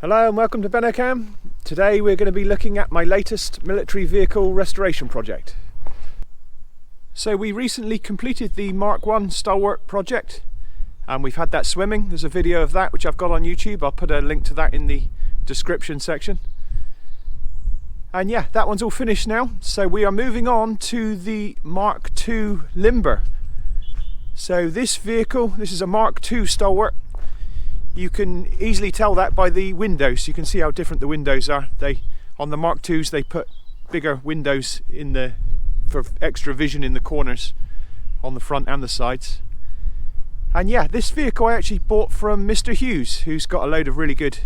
Hello and welcome to Benocam. Today we're going to be looking at my latest military vehicle restoration project. So we recently completed the Mark I Stalwart project and we've had that swimming. There's a video of that which I've got on YouTube. I'll put a link to that in the description section. And yeah, that one's all finished now. So we are moving on to the Mark II Limber. So this vehicle, this is a Mark II Stalwart. You can easily tell that by the windows. You can see how different the windows are. On the Mark IIs they put bigger windows for extra vision in the corners on the front and the sides. And yeah, this vehicle I actually bought from Mr. Hughes, who's got a load of really good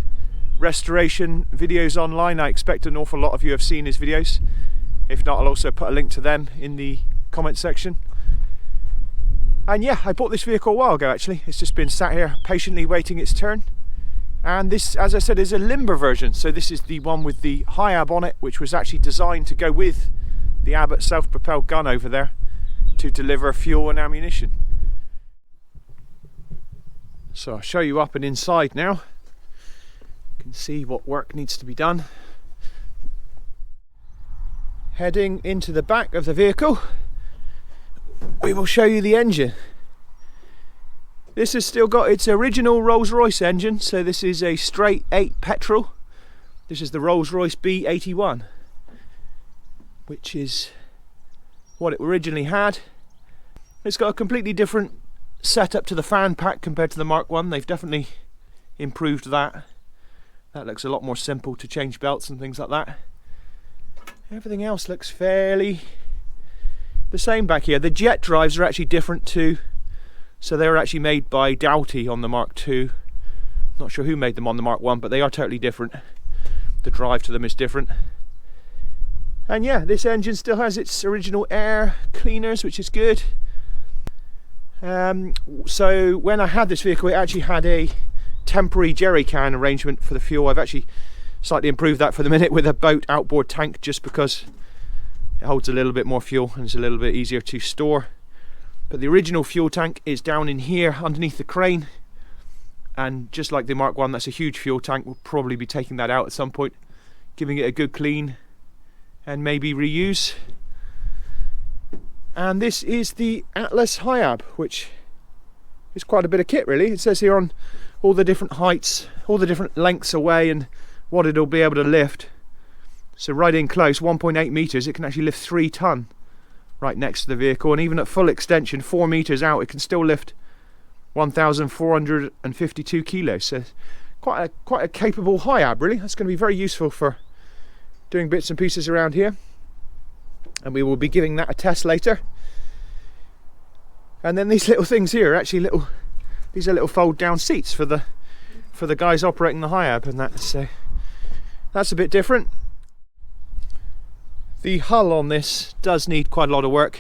restoration videos online. I expect an awful lot of you have seen his videos. If not, I'll also put a link to them in the comment section. And yeah, I bought this vehicle a while ago actually. It's just been sat here patiently waiting its turn. And this, as I said, is a Limber version. So this is the one with the Hiya on it, which was actually designed to go with the Abbott self-propelled gun over there to deliver fuel and ammunition. So I'll show you up and inside now. You can see what work needs to be done. Heading into the back of the vehicle, we will show you the engine. This has still got its original Rolls-Royce engine, so this is a straight 8 petrol. This is the Rolls-Royce B81, which is what it originally had. It's got a completely different setup to the fan pack compared to the Mark I. They've definitely improved that. That looks a lot more simple to change belts and things like that. Everything else looks fairly the same back here. The jet drives are actually different too. So they were actually made by Doughty on the Mark II. Not sure who made them on the Mark I, but they are totally different. The drive to them is different. And yeah, this engine still has its original air cleaners, which is good. So when I had this vehicle, it actually had a temporary jerry can arrangement for the fuel. I've actually slightly improved that for the minute with a boat outboard tank, just because it holds a little bit more fuel and it's a little bit easier to store. But the original fuel tank is down in here underneath the crane, and just like the Mark I, that's a huge fuel tank. We'll probably be taking that out at some point, giving it a good clean and maybe reuse. And this is the Atlas Hiya, which is quite a bit of kit really. It says here on all the different heights, all the different lengths away and what it'll be able to lift. So right in close, 1.8 meters, it can actually lift 3 ton right next to the vehicle, and even at full extension, 4 meters out, it can still lift 1,452 kilos. So quite a capable Hiya really. That's going to be very useful for doing bits and pieces around here, and we will be giving that a test later. And then these little things here are actually these are little fold down seats for the guys operating the Hiya, and that, so that's a bit different. The hull on this does need quite a lot of work.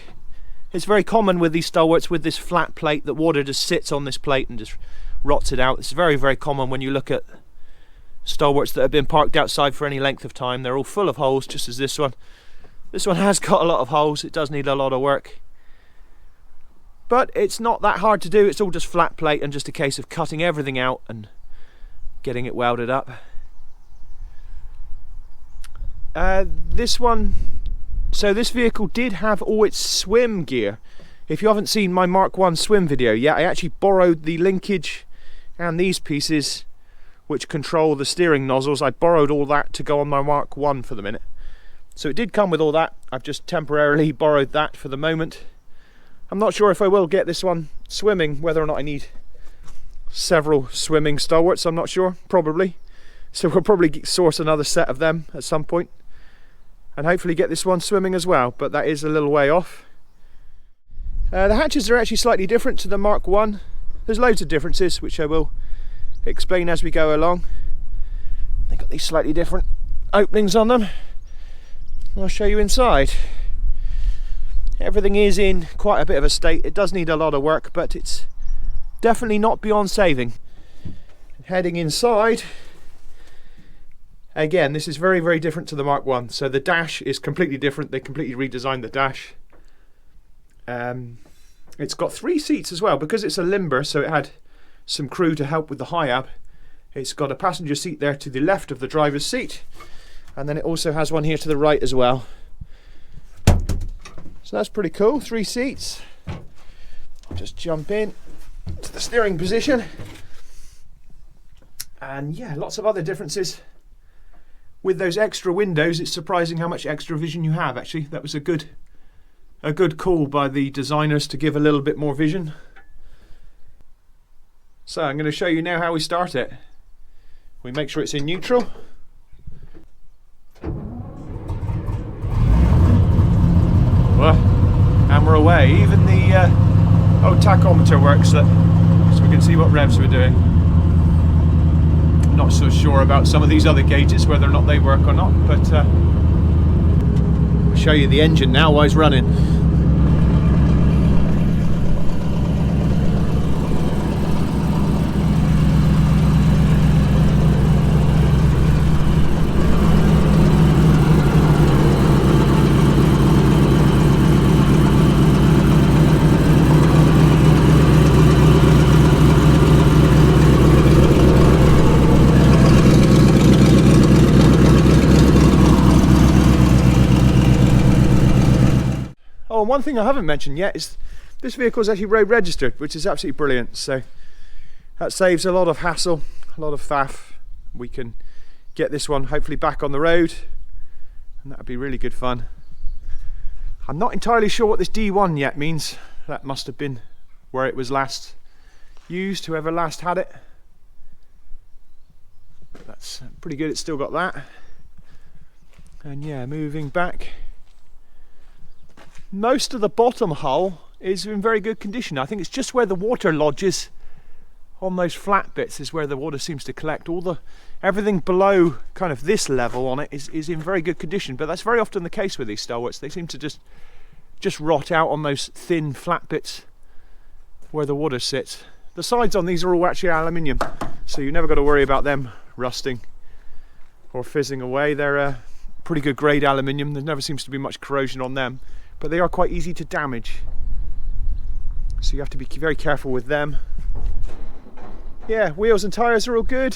It's very common with these Stalwarts with this flat plate that water just sits on this plate and just rots it out. It's very, very common when you look at Stalwarts that have been parked outside for any length of time. They're all full of holes, just as this one. This one has got a lot of holes. It does need a lot of work. But it's not that hard to do. It's all just flat plate and just a case of cutting everything out and getting it welded up. This vehicle did have all its swim gear. If you haven't seen my Mark I swim video yet, I actually borrowed the linkage and these pieces which control the steering nozzles. I borrowed all that to go on my Mark I for the minute. So it did come with all that. I've just temporarily borrowed that for the moment. I'm not sure if I will get this one swimming, whether or not I need several swimming Stalwarts, I'm not sure, probably. So we'll probably source another set of them at some point and hopefully get this one swimming as well, but that is a little way off. The hatches are actually slightly different to the Mark I. There's loads of differences which I will explain as we go along. They've got these slightly different openings on them. I'll show you inside. Everything is in quite a bit of a state. It does need a lot of work, but it's definitely not beyond saving. Heading inside, again, this is very, very different to the Mark I. So the dash is completely different. They completely redesigned the dash. It's got 3 seats as well, because it's a Limber, so it had some crew to help with the Hiya. It's got a passenger seat there to the left of the driver's seat, and then it also has one here to the right as well. So that's pretty cool, 3 seats. Just jump in to the steering position. And yeah, lots of other differences. With those extra windows, it's surprising how much extra vision you have actually. That was a good call by the designers to give a little bit more vision. So I'm going to show you now how we start it. We make sure it's in neutral. And we're away. Even the tachometer works, so we can see what revs we're doing. Not so sure about some of these other gauges, whether or not they work or not, but I'll show you the engine now while it's running. Oh, and one thing I haven't mentioned yet is this vehicle is actually road registered, which is absolutely brilliant. So that saves a lot of hassle, a lot of faff. We can get this one hopefully back on the road, and that would be really good fun. I'm not entirely sure what this D1 yet means. That must have been where it was last used, whoever last had it. But that's pretty good, it's still got that. And yeah, moving back. Most of the bottom hull is in very good condition. I think it's just where the water lodges on those flat bits is where the water seems to collect. Everything below kind of this level on it is in very good condition, but that's very often the case with these Stalwarts. They seem to just rot out on those thin flat bits where the water sits. The sides on these are all actually aluminium, so you've never got to worry about them rusting or fizzing away. They're pretty good grade aluminium. There never seems to be much corrosion on them, but they are quite easy to damage, so you have to be very careful with them. Yeah, wheels and tyres are all good,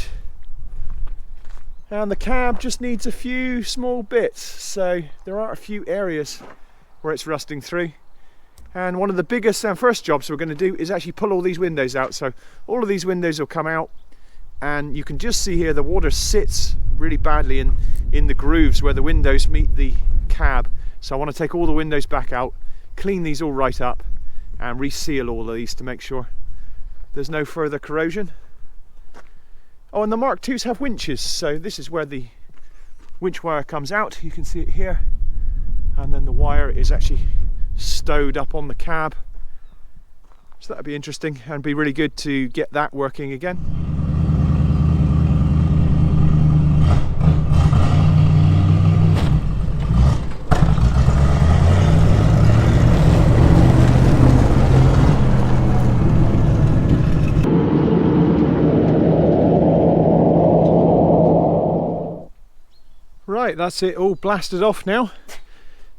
and the cab just needs a few small bits, so there are a few areas where it's rusting through. And one of the biggest and first jobs we're going to do is actually pull all these windows out. So all of these windows will come out, and you can just see here the water sits really badly in the grooves where the windows meet the cab. So I want to take all the windows back out, clean these all right up, and reseal all of these to make sure there's no further corrosion. Oh, and the Mk2s have winches, so this is where the winch wire comes out. You can see it here, and then the wire is actually stowed up on the cab. So that'd be interesting and be really good to get that working again. Right, that's it all blasted off now,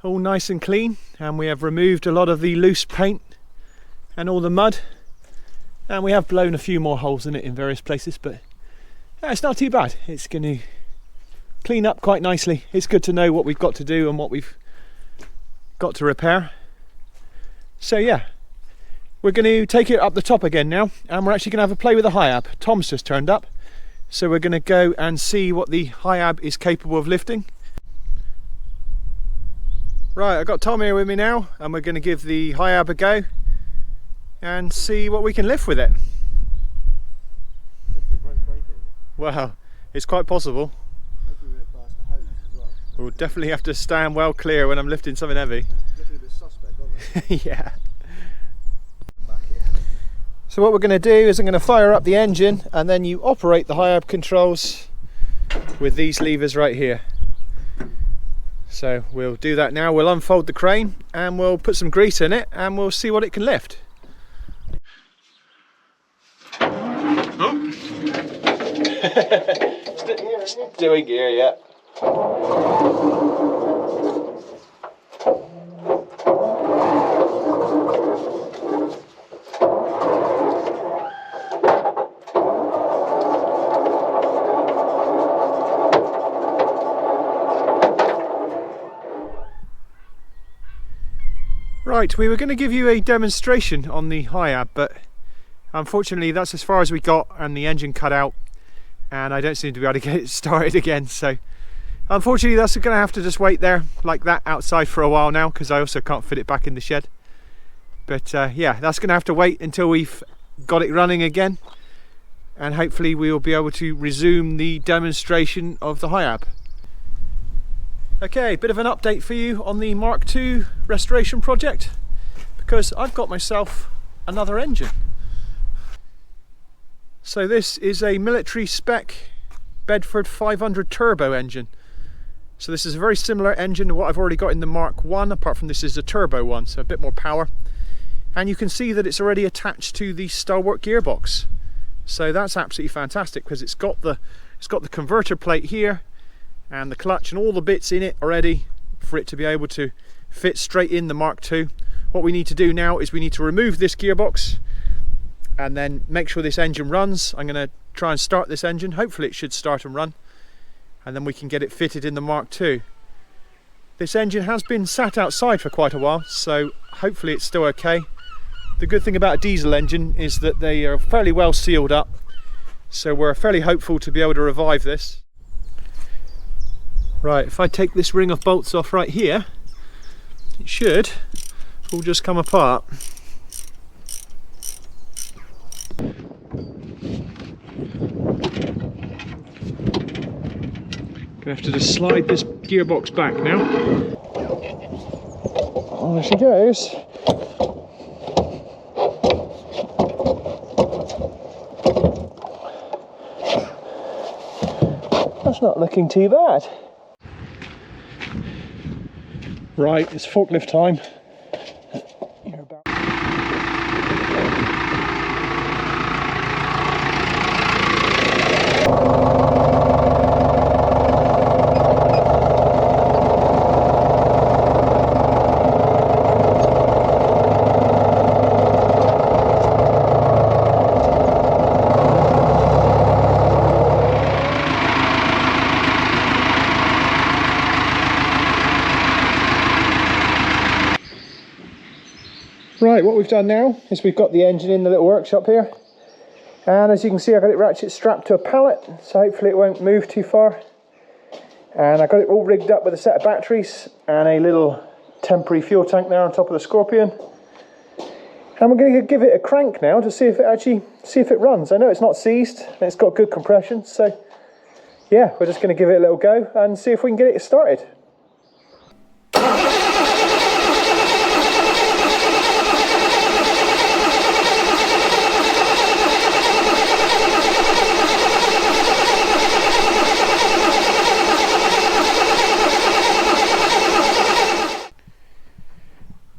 all nice and clean, and we have removed a lot of the loose paint and all the mud, and we have blown a few more holes in it in various places, but it's not too bad. It's going to clean up quite nicely. It's good to know what we've got to do and what we've got to repair. So yeah, we're going to take it up the top again now, and we're actually going to have a play with the Hiya. Tom's just turned up. So we're going to go and see what the Hiya is capable of lifting. Right, I've got Tom here with me now, and we're going to give the Hiya a go and see what we can lift with it. Well, it's quite possible. We'll definitely have to stand well clear when I'm lifting something heavy. Looking a bit suspect, aren't they? Yeah. So what we're going to do is I'm going to fire up the engine, and then you operate the Hiya controls with these levers right here. So we'll do that now. We'll unfold the crane and we'll put some grease in it and we'll see what it can lift. Oh. Doing gear, yeah. Right, we were going to give you a demonstration on the Hiya, but unfortunately that's as far as we got and the engine cut out and I don't seem to be able to get it started again, so unfortunately that's going to have to just wait there like that outside for a while now, because I also can't fit it back in the shed. But yeah, that's going to have to wait until we've got it running again, and hopefully we will be able to resume the demonstration of the Hiya. Okay, bit of an update for you on the Mark II restoration project, because I've got myself another engine. So this is a military spec Bedford 500 turbo engine. So this is a very similar engine to what I've already got in the Mark I, apart from this is a turbo one, so a bit more power. And you can see that it's already attached to the Stalwart gearbox. So that's absolutely fantastic, because it's got the converter plate here and the clutch and all the bits in it already for it to be able to fit straight in the Mark II. What we need to do now is we need to remove this gearbox and then make sure this engine runs. I'm going to try and start this engine. Hopefully it should start and run, and then we can get it fitted in the Mark II. This engine has been sat outside for quite a while, so hopefully it's still okay. The good thing about a diesel engine is that they are fairly well sealed up, so we're fairly hopeful to be able to revive this. Right, if I take this ring of bolts off right here, it should all just come apart. Gonna have to just slide this gearbox back now. Oh, there she goes. That's not looking too bad. Right, it's forklift time. You're about. Right, what we've done now is we've got the engine in the little workshop here, and as you can see I've got it ratchet strapped to a pallet, so hopefully it won't move too far. And I've got it all rigged up with a set of batteries and a little temporary fuel tank there on top of the Scorpion. And we're going to give it a crank now to see if it runs. I know it's not seized and it's got good compression, so yeah, we're just going to give it a little go and see if we can get it started.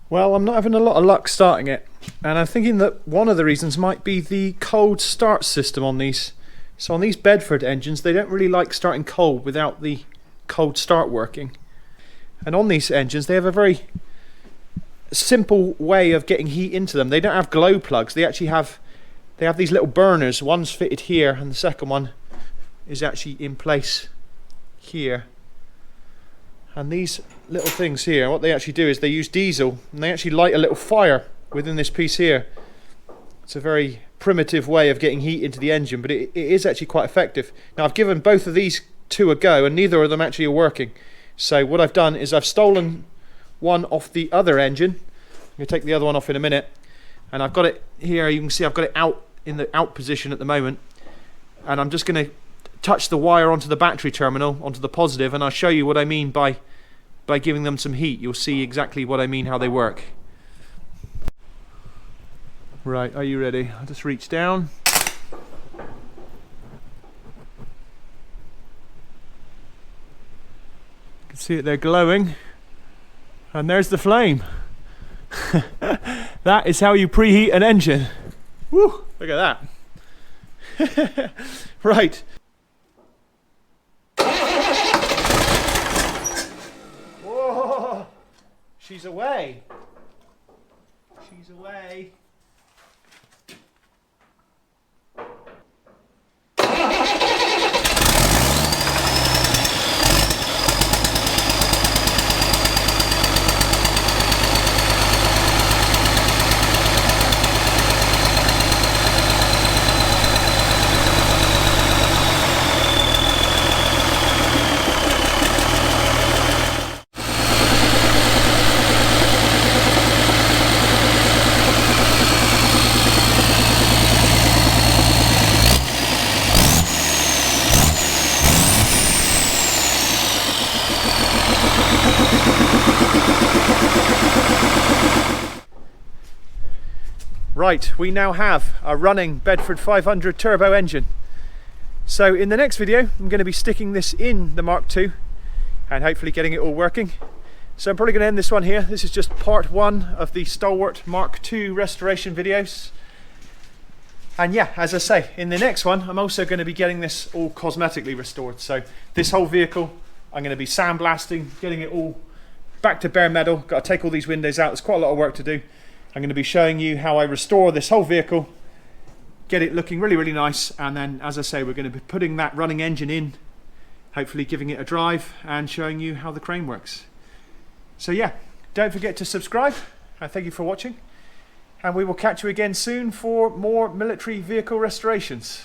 Well, I'm not having a lot of luck starting it, and I'm thinking that one of the reasons might be the cold start system on these. So on these Bedford engines, they don't really like starting cold without the cold start working. And on these engines, they have a very simple way of getting heat into them. They don't have glow plugs. They actually have these little burners. One's fitted here, and the second one is actually in place here. And these little things here, what they actually do is they use diesel and they actually light a little fire within this piece here. It's a very primitive way of getting heat into the engine, but it is actually quite effective. Now I've given both of these two a go and neither of them actually are working. So what I've done is I've stolen one off the other engine. I'm going to take the other one off in a minute. And I've got it here, you can see I've got it out in the out position at the moment. And I'm just going to touch the wire onto the battery terminal, onto the positive, and I'll show you what I mean by giving them some heat. You'll see exactly what I mean, how they work. Right, are you ready? I'll just reach down. You can see it there glowing, and there's the flame. That is how you preheat an engine. Woo, look at that. Right. Whoa, she's away. She's away. Right, we now have a running Bedford 500 turbo engine. So in the next video, I'm going to be sticking this in the Mark II and hopefully getting it all working. So I'm probably going to end this one here. This is just part one of the Stalwart Mark II restoration videos. And yeah, as I say, in the next one, I'm also going to be getting this all cosmetically restored. So this whole vehicle, I'm going to be sandblasting, getting it all back to bare metal. Got to take all these windows out. There's quite a lot of work to do. I'm going to be showing you how I restore this whole vehicle, get it looking really, really nice. And then, as I say, we're going to be putting that running engine in, hopefully giving it a drive and showing you how the crane works. So yeah, don't forget to subscribe. And thank you for watching. And we will catch you again soon for more military vehicle restorations.